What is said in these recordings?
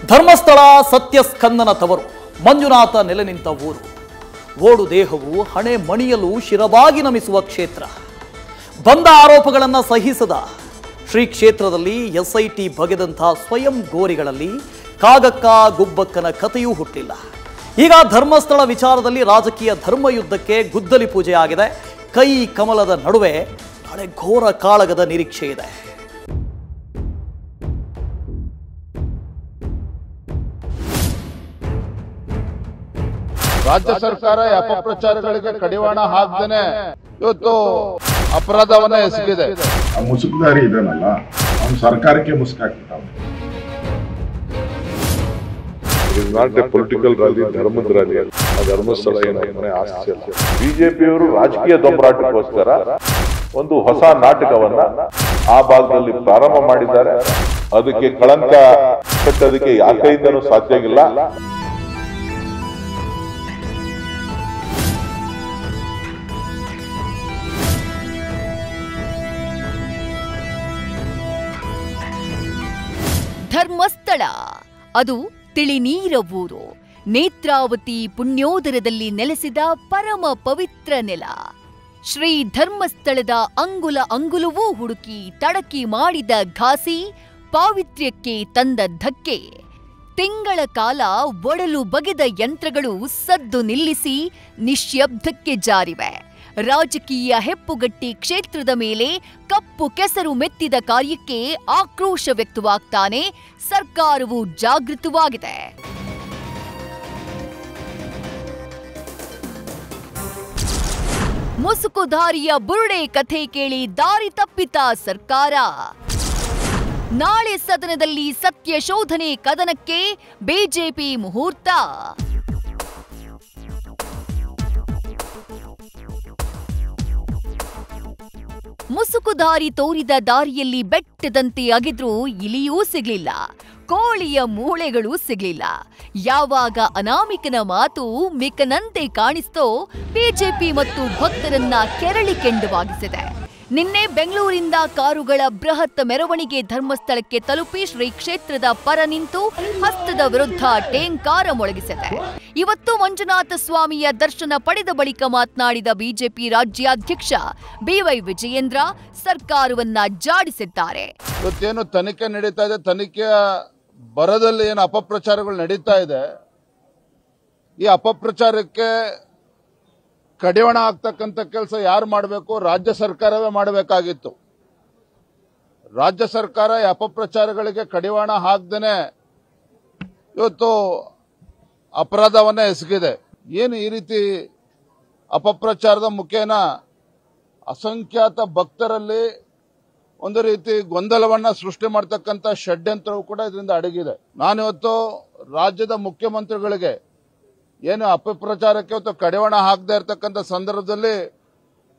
ಧರ್ಮಸ್ಥಳ ಸತ್ಯಸ್ಕಂದನ ತವರು, ಮಂಜುನಾಥ ನೆಲೆ ನಿಂತ ಊರು. ಓಡು ದೇಹವು ಹಣೆ ಮಣಿಯಲು ಶಿರವಾಗಿ ನಮಿಸುವ ಕ್ಷೇತ್ರ. ಬಂದ ಆರೋಪಗಳನ್ನು ಸಹಿಸದ ಶ್ರೀ ಕ್ಷೇತ್ರದಲ್ಲಿ ಎಸ್ಐಟಿ ಬಗೆದಂಥ ಸ್ವಯಂ ಗೋರಿಗಳಲ್ಲಿ ಕಾಗಕ್ಕ ಗುಬ್ಬಕ್ಕನ ಕಥೆಯೂ ಹುಟ್ಟಿಲ್ಲ. ಈಗ ಧರ್ಮಸ್ಥಳ ವಿಚಾರದಲ್ಲಿ ರಾಜಕೀಯ ಧರ್ಮಯುದ್ಧಕ್ಕೆ ಗುದ್ದಲಿ ಪೂಜೆ ಆಗಿದೆ. ಕೈ ಕಮಲದ ನಡುವೆ ನಾಳೆ ಘೋರ ಕಾಳಗದ ನಿರೀಕ್ಷೆ ಇದೆ. ರಾಜ್ಯ ಸರ್ಕಾರ ಅಪಪ್ರಚಾರಗಳಿಗೆ ಕಡಿವಾಣ ಹಾಕ್ದೇನೆ ಇವತ್ತು ಅಪರಾಧವನ್ನ ಎಸಗಿದೆ. ಮುಸುಕುದಾರಿ ಇದನ್ನಲ್ಲ, ಅವನು ಸರ್ಕಾರಕ್ಕೆ ಮುಸುಕಾಕ್ಬಿಟ್ಟ. ನಾಟ್ ಎ ಪೊಲಿಟಿಕಲ್ ರ್ಯಾಲಿ, ಧರ್ಮದ ರ್ಯಾಲಿ ಅಲ್ಲ. ಆ ಧರ್ಮಸ್ಥಳ ಏನಂದ್ರೆ ಆಸ್ತಿ ಅಲ್ಲ. ಬಿಜೆಪಿಯವರು ರಾಜಕೀಯ ದೊಂಬರಾಟಕ್ಕೋಸ್ಕರ ಒಂದು ಹೊಸ ನಾಟಕವನ್ನ ಆ ಭಾಗದಲ್ಲಿ ಪ್ರಾರಂಭ ಮಾಡಿದ್ದಾರೆ. ಅದಕ್ಕೆ ಕಳಂಕ ಕಟ್ಟೋದಕ್ಕೆ ಯಾರ ಕೈಯಿಂದನೂ ಸಾಧ್ಯ ಇಲ್ಲ. ಧರ್ಮಸ್ಥಳ ಅದು ತಿಳಿನೀರ ಊರು. ನೇತ್ರಾವತಿ ಪುಣ್ಯೋದರದಲ್ಲಿ ನೆಲೆಸಿದ ಪರಮ ಪವಿತ್ರ ನೆಲ. ಶ್ರೀ ಧರ್ಮಸ್ಥಳದ ಅಂಗುಲ ಅಂಗುಲವೂ ಹುಡುಕಿ ತಡಕಿ ಮಾಡಿದ ಘಾಸಿ ಪಾವಿತ್ರ್ಯಕ್ಕೆ ತಂದ ಧಕ್ಕೆ. ತಿಂಗಳ ಕಾಲ ಒಡಲು ಬಗೆದ ಯಂತ್ರಗಳು ಸದ್ದು ನಿಲ್ಲಿಸಿ ನಿಶ್ಶಬ್ದಕ್ಕೆ ಜಾರಿವೆ. ರಾಜಕೀಯ ಹೆಪ್ಪುಗಟ್ಟಿ ಕ್ಷೇತ್ರದ ಮೇಲೆ ಕಪ್ಪು ಕೆಸರು ಮೆತ್ತಿದ ಕಾರ್ಯಕ್ಕೆ ಆಕ್ರೋಶ ವ್ಯಕ್ತವಾಗ್ತಾನೆ ಸರ್ಕಾರವು ಜಾಗೃತವಾಗಿದೆ. ಮುಸುಕುಧಾರಿಯ ಬುರುಡೆ ಕಥೆ ಕೇಳಿ ದಾರಿ ತಪ್ಪಿತ ಸರ್ಕಾರ. ನಾಳೆ ಸದನದಲ್ಲಿ ಸತ್ಯ ಶೋಧನೆ ಕದನಕ್ಕೆ ಬಿಜೆಪಿ ಮುಹೂರ್ತ. ಮುಸುಕುದಾರಿ ತೋರಿದ ದಾರಿಯಲ್ಲಿ ಬೆಟ್ಟದಂತೆ ಅಗೆದ್ರೂ ಇಲಿಯೂ ಸಿಗ್ಲಿಲ್ಲ, ಕೋಳಿಯ ಮೂಳೆಗಳೂ ಸಿಗ್ಲಿಲ್ಲ. ಯಾವಾಗ ಅನಾಮಿಕನ ಮಾತು ಮಿಕನಂತೆ ಕಾಣಿಸ್ತೋ ಬಿಜೆಪಿ ಮತ್ತು ಭಕ್ತರನ್ನ ಕೆರಳಿ ಕೆಂಡವಾಗಿಸಿದೆ. ನಿನ್ನೆ ಬೆಂಗಳೂರಿಂದ ಕಾರುಗಳ ಬೃಹತ್ ಮೆರವಣಿಗೆ ಧರ್ಮಸ್ಥಳಕ್ಕೆ ತಲುಪಿ ಶ್ರೀ ಕ್ಷೇತ್ರದ ಪರ ನಿಂತು ಹಸ್ತದ ವಿರುದ್ಧ ಟೇಂಕಾರ ಮೊಳಗಿಸಿದೆ. ಇವತ್ತು ಮಂಜುನಾಥ ಸ್ವಾಮಿಯ ದರ್ಶನ ಪಡೆದ ಬಳಿಕ ಮಾತನಾಡಿದ ಬಿಜೆಪಿ ರಾಜ್ಯಾಧ್ಯಕ್ಷ ಬಿವೈ ವಿಜಯೇಂದ್ರ ಸರ್ಕಾರವನ್ನ ಜಾಡಿಸಿದ್ದಾರೆ. ಇವತ್ತೇನು ತನಿಖೆ ನಡೀತಾ ಇದೆ, ತನಿಖೆಯ ಬರದಲ್ಲಿ ಏನು ಅಪಪ್ರಚಾರಗಳು ನಡೀತಾ ಇದೆ, ಈ ಅಪಪ್ರಚಾರಕ್ಕೆ ಕಡಿವಾಣ ಆಗ್ತಕ್ಕಂಥ ಕೆಲಸ ಯಾರು ಮಾಡಬೇಕು? ರಾಜ್ಯ ಸರ್ಕಾರವೇ ಮಾಡಬೇಕಾಗಿತ್ತು. ರಾಜ್ಯ ಸರ್ಕಾರ ಈ ಅಪಪ್ರಚಾರಗಳಿಗೆ ಕಡಿವಾಣ ಹಾಕ್ದೇನೆ ಇವತ್ತು ಅಪರಾಧವನ್ನ ಎಸಗಿದೆ. ಏನು ಈ ರೀತಿ ಅಪಪ್ರಚಾರದ ಮುಖೇನ ಅಸಂಖ್ಯಾತ ಭಕ್ತರಲ್ಲಿ ಒಂದು ರೀತಿ ಗೊಂದಲವನ್ನ ಸೃಷ್ಟಿ ಮಾಡತಕ್ಕಂಥ ಷಡ್ಯಂತ್ರವು ಕೂಡ ಇದರಿಂದ ಅಡಗಿದೆ. ನಾನಿವತ್ತು ರಾಜ್ಯದ ಮುಖ್ಯಮಂತ್ರಿಗಳಿಗೆ ಏನು ಅಪಪ್ರಚಾರಕ್ಕೆ ಇವತ್ತು ಕಡಿವಾಣ ಹಾಕದೇ ಇರತಕ್ಕಂಥ ಸಂದರ್ಭದಲ್ಲಿ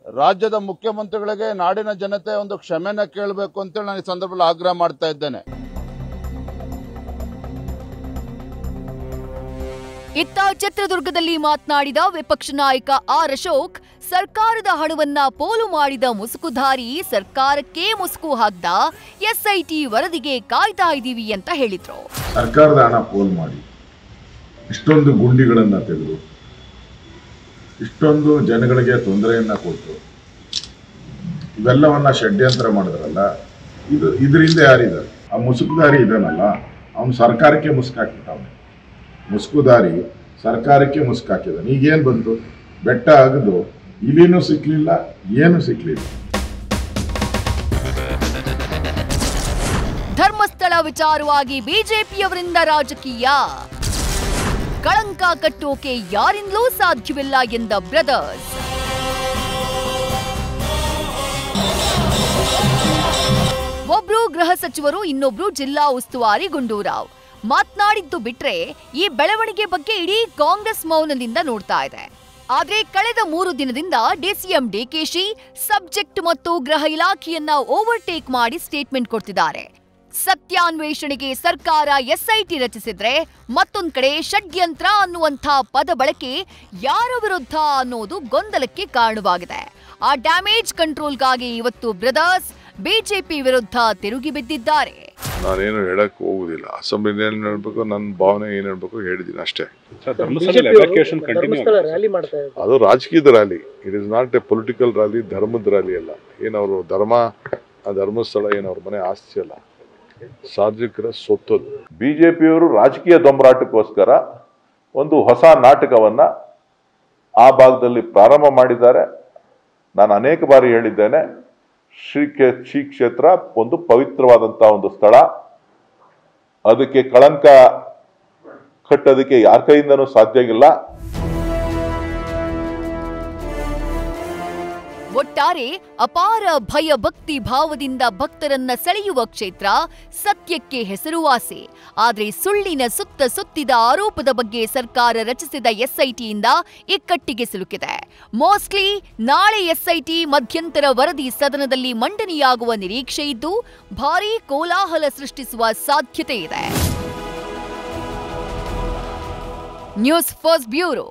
ರಾಜ್ಯದ ಮುಖ್ಯಮಂತ್ರಿಗಳಿಗೆ ನಾಡಿನ ಜನತೆ ಒಂದು ಕ್ಷಮೆನ ಕೇಳಬೇಕು ಅಂತೇಳಿ ನಾನು ಈ ಸಂದರ್ಭದಲ್ಲಿ ಆಗ್ರಹ ಮಾಡ್ತಾ ಇದ್ದೇನೆ. ಇತ್ತ ಚಿತ್ರದುರ್ಗದಲ್ಲಿ ಮಾತನಾಡಿದ ವಿಪಕ್ಷ ನಾಯಕ ಆರ್ ಅಶೋಕ್, ಸರ್ಕಾರದ ಹಣವನ್ನ ಪೋಲು ಮಾಡಿದ ಮುಸುಕುಧಾರಿ ಸರ್ಕಾರಕ್ಕೆ ಮುಸುಕು ಹಾಕ್ದ ಎಸ್ಐಟಿ ವರದಿಗೆ ಕಾಯ್ತಾ ಇದ್ದೀವಿ ಅಂತ ಹೇಳಿದ್ರು. ಸರ್ಕಾರದ ಹಣ ಪೋಲ್ ಮಾಡಿ ಇಷ್ಟೊಂದು ಗುಂಡಿಗಳನ್ನ ತೆಗೆದು ಇಷ್ಟೊಂದು ಜನಗಳಿಗೆ ತೊಂದರೆಯನ್ನ ಕೊಟ್ಟು ಇವೆಲ್ಲವನ್ನ ಷಡ್ಯಂತ್ರ ಮಾಡಿದ್ರಲ್ಲ, ಇದರಿಂದ ಯಾರಿದ್ದಾರೆ? ಆ ಮುಸುಕುದಾರಿ ಇದನ್ನಲ್ಲ, ಅವನು ಸರ್ಕಾರಕ್ಕೆ ಮುಸುಕಾಕ್ಬಿಟ್ಟವನು. ಮುಸುಕುದಾರಿ ಸರ್ಕಾರಕ್ಕೆ ಮುಸುಕಾಕಿದಾನೆ. ಈಗೇನು ಬಂತು? ಬೆಟ್ಟ ಆಗದು, ಇಲಿನೂ ಸಿಕ್ಲಿಲ್ಲ, ಏನು ಸಿಕ್ಲಿಲ್ಲ. ಧರ್ಮಸ್ಥಳ ವಿಚಾರವಾಗಿ ಬಿಜೆಪಿಯವರಿಂದ ರಾಜಕೀಯ ಕಳಂಕ ಕಟ್ಟೋಕೆ ಯಾರಿಂದಲೂ ಸಾಧ್ಯವಿಲ್ಲ ಎಂದ ಬ್ರದರ್ಸ್. ಒಬ್ರು ಗೃಹ ಸಚಿವರು, ಇನ್ನೊಬ್ರು ಜಿಲ್ಲಾ ಉಸ್ತುವಾರಿ ಗುಂಡೂರಾವ್ ಮಾತನಾಡಿದ್ದು ಬಿಟ್ರೆ ಈ ಬೆಳವಣಿಗೆ ಬಗ್ಗೆ ಇಡೀ ಕಾಂಗ್ರೆಸ್ ಮೌನದಿಂದ ನೋಡ್ತಾ ಇದೆ. ಆದ್ರೆ ಕಳೆದ 3 ದಿನದಿಂದ ಡಿಸಿಎಂ ಡಿಕೆಶಿ ಸಬ್ಜೆಕ್ಟ್ ಮತ್ತು ಗೃಹ ಇಲಾಖೆಯನ್ನ ಓವರ್ಟೇಕ್ ಮಾಡಿ ಸ್ಟೇಟ್ಮೆಂಟ್ ಕೊಡ್ತಿದ್ದಾರೆ. ಸತ್ಯಾನ್ವೇಷಣೆಗೆ ಸರ್ಕಾರ ಎಸ್ಐಟಿ ರಚಿಸಿದ್ರೆ ಮತ್ತೊಂದ್ ಕಡೆ ಷಡ್ಯಂತ್ರ ಅನ್ನುವಂಥ ಪದ ಬಳಕೆ ಯಾರ ವಿರುದ್ಧ ಅನ್ನೋದು ಗೊಂದಲಕ್ಕೆ ಕಾರಣವಾಗಿದೆ. ಆ ಡ್ಯಾಮೇಜ್ ಕಂಟ್ರೋಲ್ಗಾಗಿ ಇವತ್ತು ಬ್ರದರ್ಸ್ ಬಿಜೆಪಿ ವಿರುದ್ಧ ತಿರುಗಿ ಬಿದ್ದಿದ್ದಾರೆ. ನಾನೇನು ಹೇಳಕ್ ಹೋಗುದಿಲ್ಲ. ಅಸೆಂಬ್ಲಿ ಏನ್ ಹೇಳ್ಬೇಕು, ನನ್ನ ಭಾವನೆ ಏನ್ ಹೇಳ್ಬೇಕು ಹೇಳಿದೀನಿ ಅಷ್ಟೇ. ಅದು ರಾಜಕೀಯದ rally, it is not A political rally, ಧರ್ಮದ ರ್ಯಾಲಿ ಅಲ್ಲ. ಏನವರು ಧರ್ಮಸ್ಥಳ ಏನವ್ರ ಮನೆ ಆಸ್ತಿ ಅಲ್ಲ, ಸಾರ್ವಜನಿಕರ ಸೊತ್ತದು. ಬಿಜೆಪಿಯವರು ರಾಜಕೀಯ ದೊಂಬರಾಟಕ್ಕೋಸ್ಕರ ಒಂದು ಹೊಸ ನಾಟಕವನ್ನ ಆ ಭಾಗದಲ್ಲಿ ಪ್ರಾರಂಭ ಮಾಡಿದ್ದಾರೆ. ನಾನು ಅನೇಕ ಬಾರಿ ಹೇಳಿದ್ದೇನೆ, ಶ್ರೀ ಕ್ಷೇತ್ರ ಒಂದು ಪವಿತ್ರವಾದಂತಹ ಒಂದು ಸ್ಥಳ. ಅದಕ್ಕೆ ಕಳಂಕ ಕಟ್ಟೋದಕ್ಕೆ ಯಾರ ಕೈಯಿಂದನೂ ಸಾಧ್ಯ ಇಲ್ಲ. ಒಟ್ಟಾರೆ ಅಪಾರ ಭಯ ಭಕ್ತಿ ಭಾವದಿಂದ ಭಕ್ತರನ್ನ ಸೆಳೆಯುವ ಕ್ಷೇತ್ರ, ಸತ್ಯಕ್ಕೆ ಹೆಸರುವಾಸಿ. ಆದ್ರೆ ಸುಳ್ಳಿನ ಸುತ್ತಿದ ಆರೋಪದ ಬಗ್ಗೆ ಸರ್ಕಾರ ರಚಿಸಿದ ಎಸ್ಐಟಿಯಿಂದ ಇಕ್ಕಟ್ಟಿಗೆ ಸಿಲುಕಿದೆ. ಮೋಸ್ಟ್ಲಿ ನಾಳೆ ಎಸ್ಐಟಿ ಮಧ್ಯಂತರ ವರದಿ ಸದನದಲ್ಲಿ ಮಂಡನೆಯಾಗುವ ನಿರೀಕ್ಷೆ ಇದ್ದು ಭಾರೀ ಕೋಲಾಹಲ ಸೃಷ್ಟಿಸುವ ಸಾಧ್ಯತೆ ಇದೆ. News first bureau.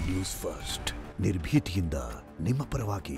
News first ನಿರ್ಭೀತಿಯಿಂದ ನಿಮ್ಮ ಪರವಾಗಿ.